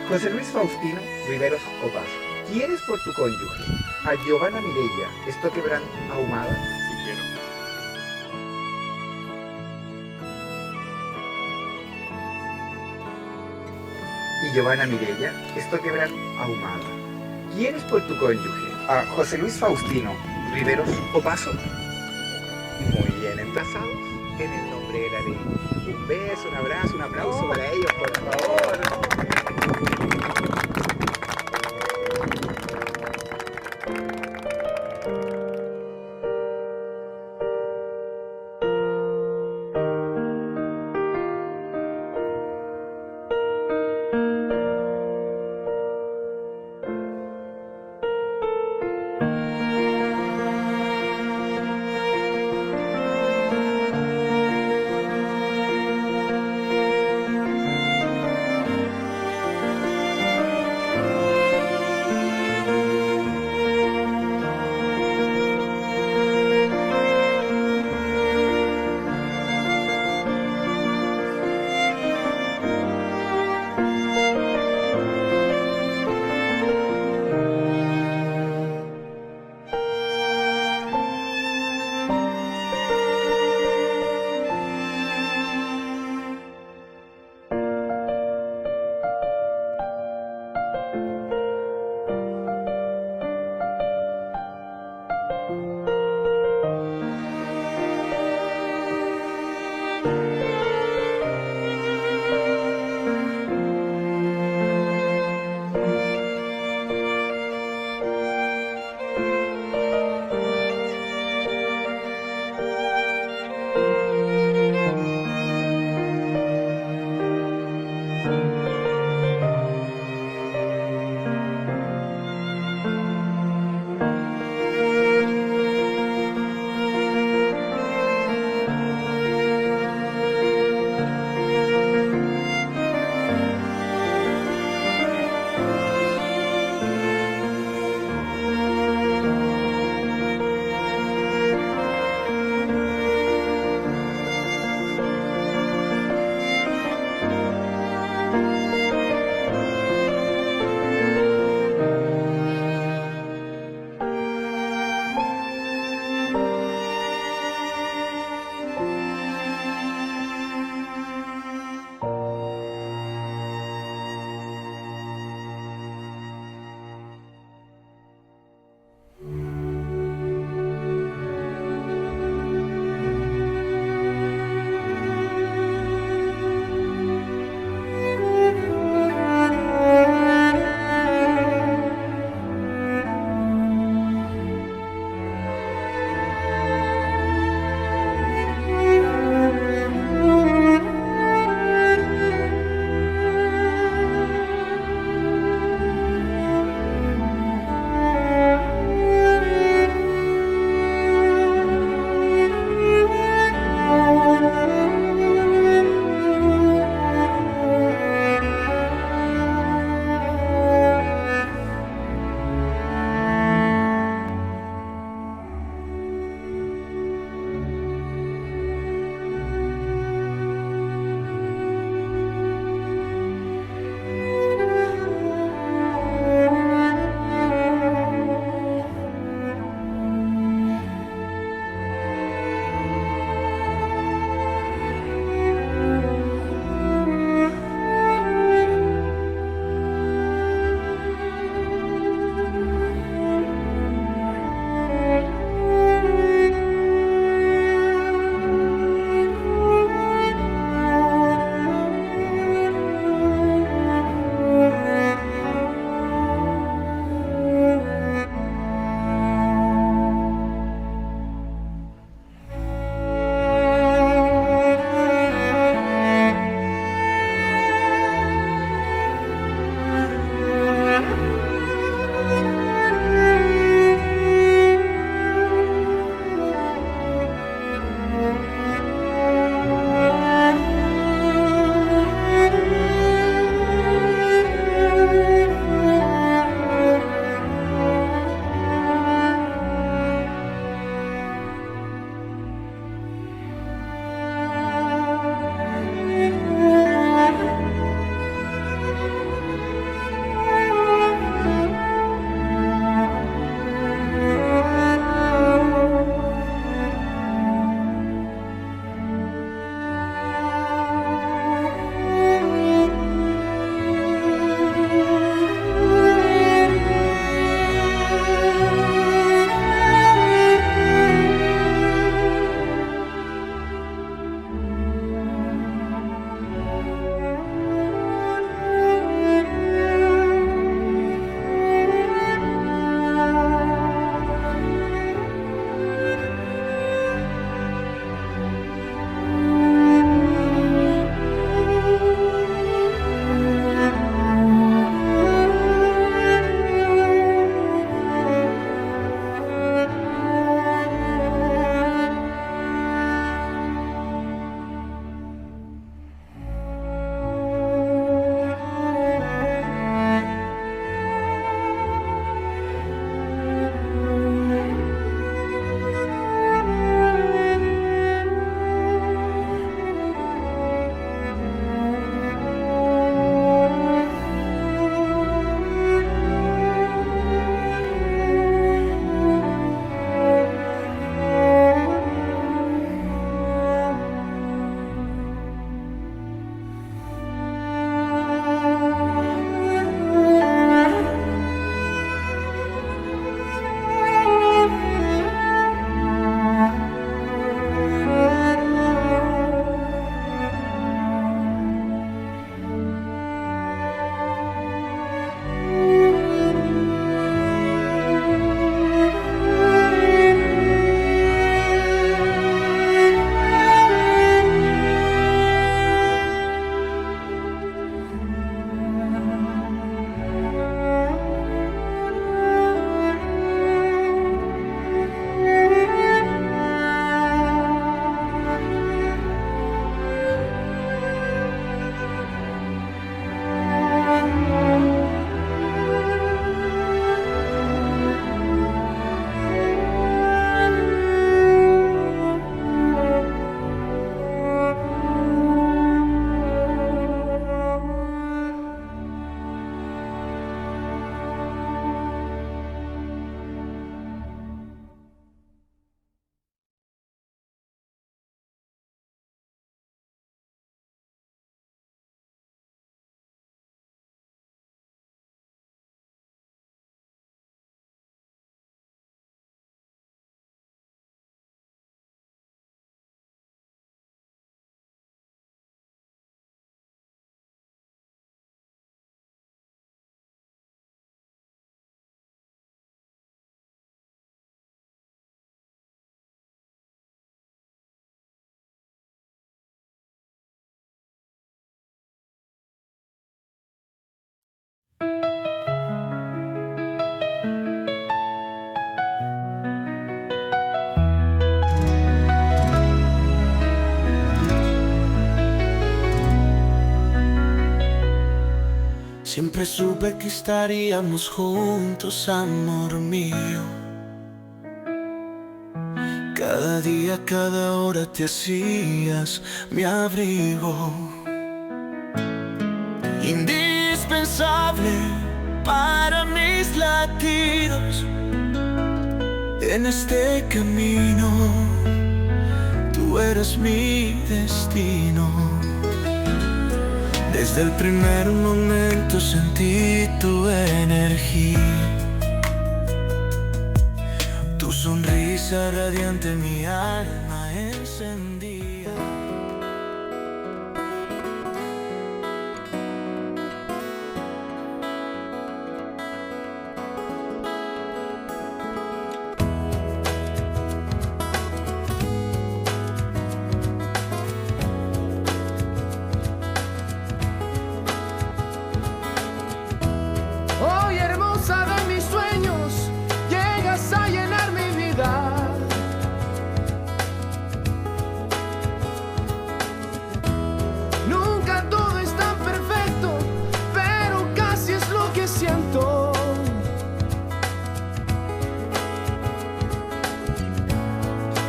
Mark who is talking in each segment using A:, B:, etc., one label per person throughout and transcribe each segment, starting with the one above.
A: José Luis Faustino Riveros Opaso. ¿Quieres por tu cónyuge a Giovanna Mireia Stoquebrand Ahumada?
B: Sí quiero.
A: Y Giovanna Mireia Stoquebrand Ahumada. ¿Quieres por tu cónyuge a José Luis Faustino Riveros Opaso? Muy bien emplazados en el nombre de la ley. Un beso, un abrazo, un aplauso para ellos, por favor.
B: Siempre supe que estaríamos juntos, amor mío. Cada día, cada hora te hacías mi abrigo, indispensable para mis latidos. En este camino, tú eres mi destino. Desde el primer momento sentí tu energía, tu sonrisa radiante mi alma encendía.
C: Hoy, hermosa de mis sueños, llegas a llenar mi vida. Nunca todo es tan perfecto, pero casi es lo que siento.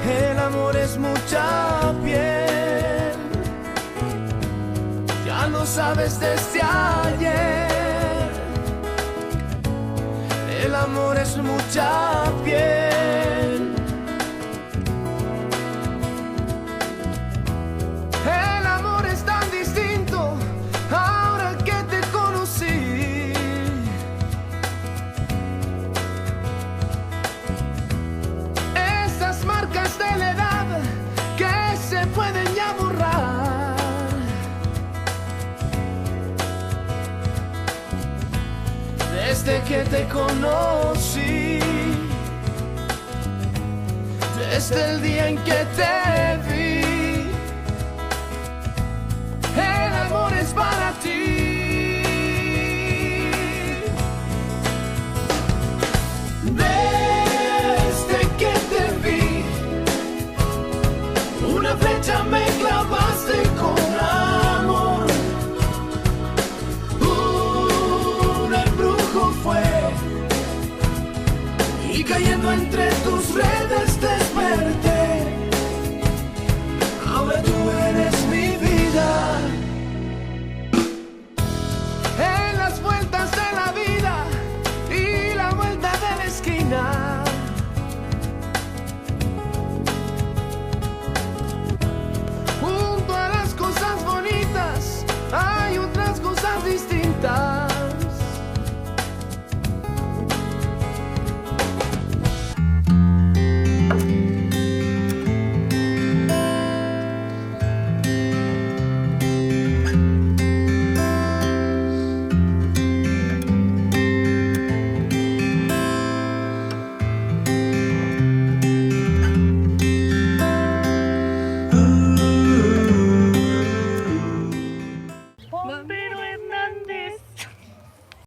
C: El amor es mucha piel, ya lo sabes desde ayer. El amor es mucha piel. El amor es tan distinto ahora que te conocí. Esas marcas de la edad que se pueden ya borrar. Desde que te conocí, desde el día en que te vi, el amor es para ti. Desde que te vi, una flecha me clavaste con amor. Un embrujo fue, y cayendo entre